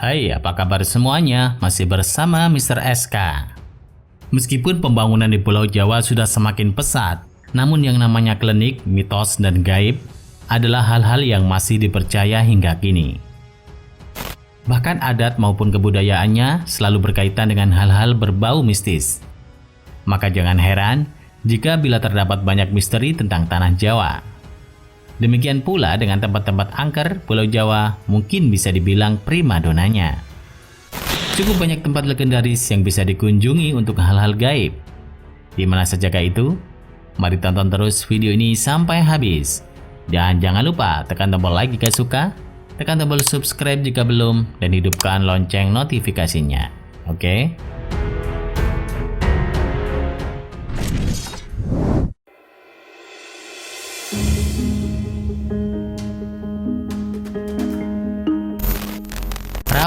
Hai, apa kabar semuanya? Masih bersama Mr. SK. Meskipun pembangunan di Pulau Jawa sudah semakin pesat, namun yang namanya klinik, mitos, dan gaib adalah hal-hal yang masih dipercaya hingga kini. Bahkan adat maupun kebudayaannya selalu berkaitan dengan hal-hal berbau mistis. Maka jangan heran jika bila terdapat banyak misteri tentang tanah Jawa. Demikian pula dengan tempat-tempat angker Pulau Jawa mungkin bisa dibilang primadonanya. Cukup banyak tempat legendaris yang bisa dikunjungi untuk hal-hal gaib. Di mana sajakah itu? Mari tonton terus video ini sampai habis. Dan jangan lupa tekan tombol like jika suka, tekan tombol subscribe jika belum, dan hidupkan lonceng notifikasinya. Oke?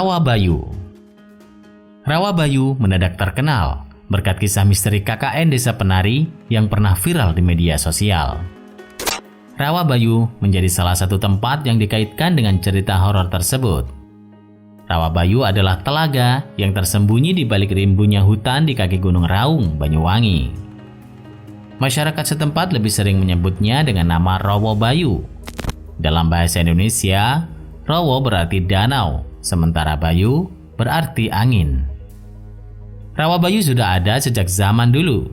Rawabayu. Rawabayu mendadak terkenal berkat kisah misteri KKN Desa Penari yang pernah viral di media sosial. Rawabayu menjadi salah satu tempat yang dikaitkan dengan cerita horor tersebut. Rawabayu adalah telaga yang tersembunyi di balik rimbunya hutan di kaki Gunung Raung, Banyuwangi. Masyarakat setempat lebih sering menyebutnya dengan nama Rawabayu. Dalam bahasa Indonesia, Rawa berarti danau, sementara Bayu berarti angin. Rawabayu sudah ada sejak zaman dulu.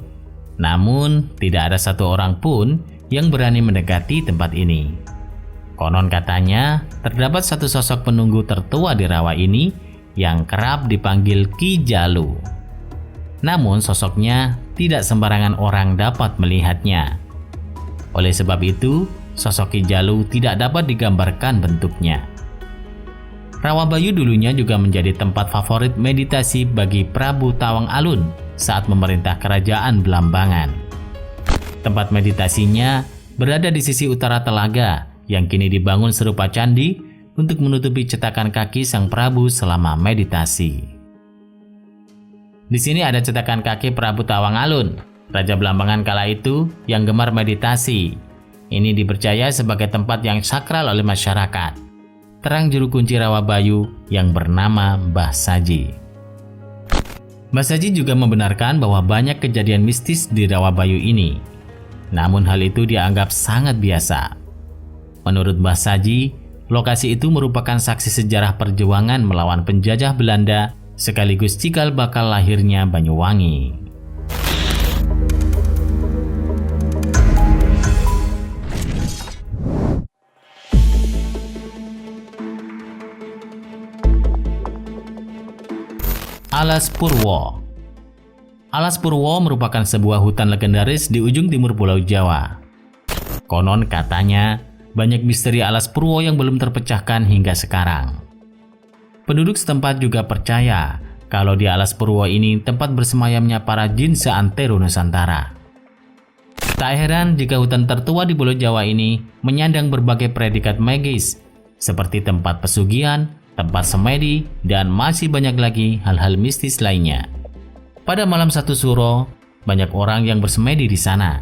Namun, tidak ada satu orang pun yang berani mendekati tempat ini. Konon katanya, terdapat satu sosok penunggu tertua di rawa ini yang kerap dipanggil Ki Jalu. Namun, sosoknya tidak sembarangan orang dapat melihatnya. Oleh sebab itu, sosok Ki Jalu tidak dapat digambarkan bentuknya. Rawabayu dulunya juga menjadi tempat favorit meditasi bagi Prabu Tawang Alun saat memerintah kerajaan Belambangan. Tempat meditasinya berada di sisi utara telaga yang kini dibangun serupa candi untuk menutupi cetakan kaki sang Prabu selama meditasi. Di sini ada cetakan kaki Prabu Tawang Alun, Raja Belambangan kala itu yang gemar meditasi. Ini dipercaya sebagai tempat yang sakral oleh masyarakat. Terang juru kunci Rawabayu yang bernama Mbah Saji. Mbah Saji juga membenarkan bahwa banyak kejadian mistis di Rawabayu ini. Namun hal itu dianggap sangat biasa. Menurut Mbah Saji, lokasi itu merupakan saksi sejarah perjuangan melawan penjajah Belanda sekaligus cikal bakal lahirnya Banyuwangi. Alas Purwo. Alas Purwo merupakan sebuah hutan legendaris di ujung timur Pulau Jawa. Konon katanya, banyak misteri Alas Purwo yang belum terpecahkan hingga sekarang. Penduduk setempat juga percaya kalau di Alas Purwo ini tempat bersemayamnya para jin seantero Nusantara. Tak heran jika hutan tertua di Pulau Jawa ini menyandang berbagai predikat magis, seperti tempat pesugihan, tempat semedi, dan masih banyak lagi hal-hal mistis lainnya. Pada malam satu suro, banyak orang yang bersemedi di sana.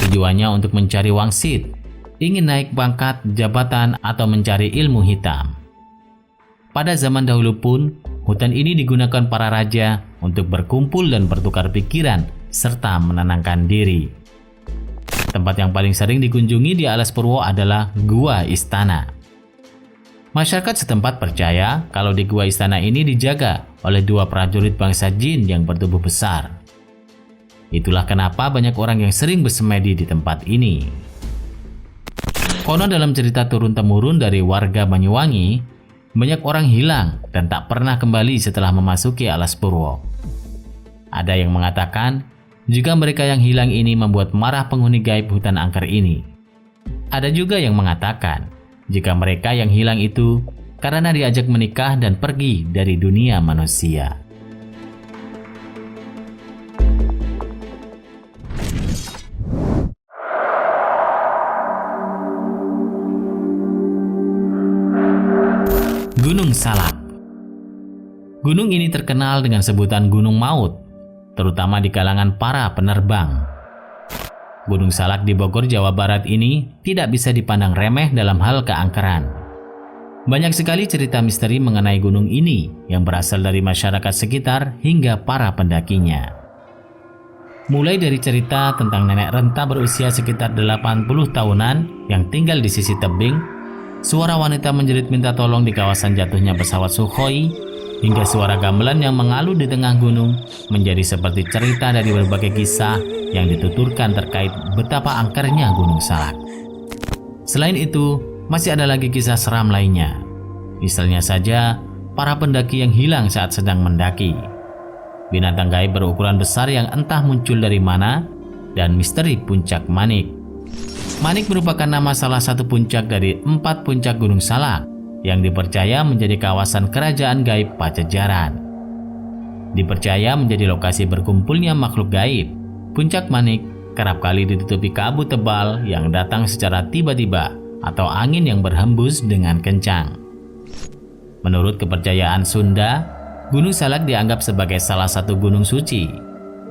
Tujuannya untuk mencari wangsit, ingin naik pangkat, jabatan, atau mencari ilmu hitam. Pada zaman dahulu pun, hutan ini digunakan para raja untuk berkumpul dan bertukar pikiran, serta menenangkan diri. Tempat yang paling sering dikunjungi di Alas Purwo adalah Gua Istana. Masyarakat setempat percaya kalau di gua istana ini dijaga oleh dua prajurit bangsa jin yang bertubuh besar. Itulah kenapa banyak orang yang sering bersemedi di tempat ini. Konon dalam cerita turun-temurun dari warga Banyuwangi, banyak orang hilang dan tak pernah kembali setelah memasuki Alas Purwo. Ada yang mengatakan jika mereka yang hilang ini membuat marah penghuni gaib hutan angker ini. Ada juga yang mengatakan jika mereka yang hilang itu karena diajak menikah dan pergi dari dunia manusia. Gunung Salak. Gunung ini terkenal dengan sebutan Gunung Maut, terutama di kalangan para penerbang. Gunung Salak di Bogor, Jawa Barat ini tidak bisa dipandang remeh dalam hal keangkeran. Banyak sekali cerita misteri mengenai gunung ini yang berasal dari masyarakat sekitar hingga para pendakinya. Mulai dari cerita tentang nenek renta berusia sekitar 80 tahunan yang tinggal di sisi tebing, suara wanita menjerit minta tolong di kawasan jatuhnya pesawat Sukhoi, hingga suara gamelan yang mengalut di tengah gunung menjadi seperti cerita dari berbagai kisah yang dituturkan terkait betapa angkernya Gunung Salak. Selain itu, masih ada lagi kisah seram lainnya. Misalnya saja, para pendaki yang hilang saat sedang mendaki. Binatang gaib berukuran besar yang entah muncul dari mana, dan misteri puncak Manik. Manik merupakan nama salah satu puncak dari 4 puncak Gunung Salak yang dipercaya menjadi kawasan kerajaan gaib Pajajaran. Dipercaya menjadi lokasi berkumpulnya makhluk gaib, Puncak Manik kerap kali ditutupi kabut tebal yang datang secara tiba-tiba atau angin yang berhembus dengan kencang. Menurut kepercayaan Sunda, Gunung Salak dianggap sebagai salah satu gunung suci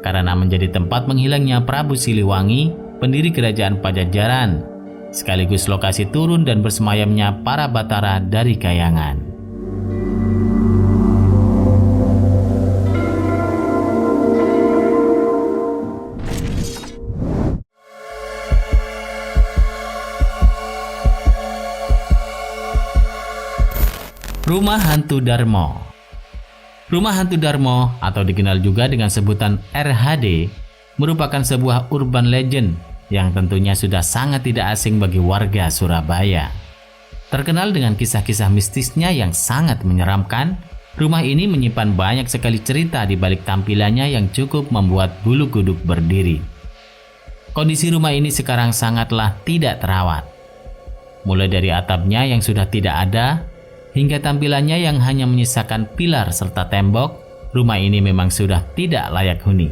karena menjadi tempat menghilangnya Prabu Siliwangi, pendiri kerajaan Pajajaran, sekaligus lokasi turun dan bersemayamnya para Batara dari Kayangan. Rumah Hantu Darmo. Rumah Hantu Darmo atau dikenal juga dengan sebutan RHD merupakan sebuah urban legend yang tentunya sudah sangat tidak asing bagi warga Surabaya. Terkenal dengan kisah-kisah mistisnya yang sangat menyeramkan, rumah ini menyimpan banyak sekali cerita di balik tampilannya yang cukup membuat bulu kuduk berdiri. Kondisi rumah ini sekarang sangatlah tidak terawat. Mulai dari atapnya yang sudah tidak ada, hingga tampilannya yang hanya menyisakan pilar serta tembok, rumah ini memang sudah tidak layak huni.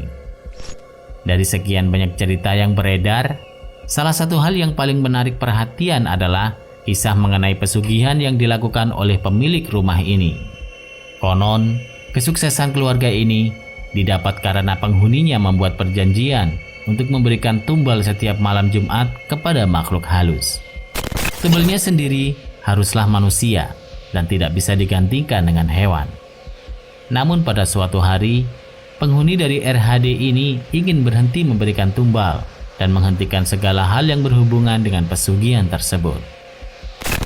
Dari sekian banyak cerita yang beredar, salah satu hal yang paling menarik perhatian adalah kisah mengenai pesugihan yang dilakukan oleh pemilik rumah ini. Konon, kesuksesan keluarga ini didapat karena penghuninya membuat perjanjian untuk memberikan tumbal setiap malam Jumat kepada makhluk halus. Tumbalnya sendiri haruslah manusia dan tidak bisa digantikan dengan hewan. Namun pada suatu hari, penghuni dari RHD ini ingin berhenti memberikan tumbal dan menghentikan segala hal yang berhubungan dengan pesugihan tersebut.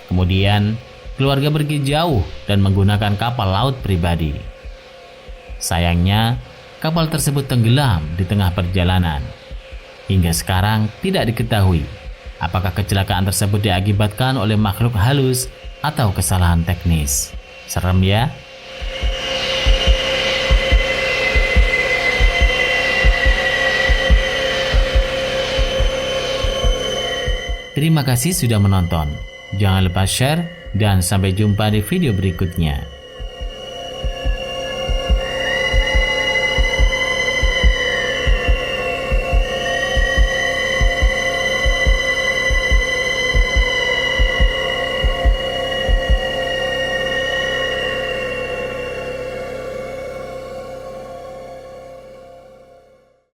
Kemudian, keluarga pergi jauh dan menggunakan kapal laut pribadi. Sayangnya, kapal tersebut tenggelam di tengah perjalanan. Hingga sekarang tidak diketahui apakah kecelakaan tersebut diakibatkan oleh makhluk halus atau kesalahan teknis. Serem ya? Terima kasih sudah menonton. Jangan lupa share dan sampai jumpa di video berikutnya.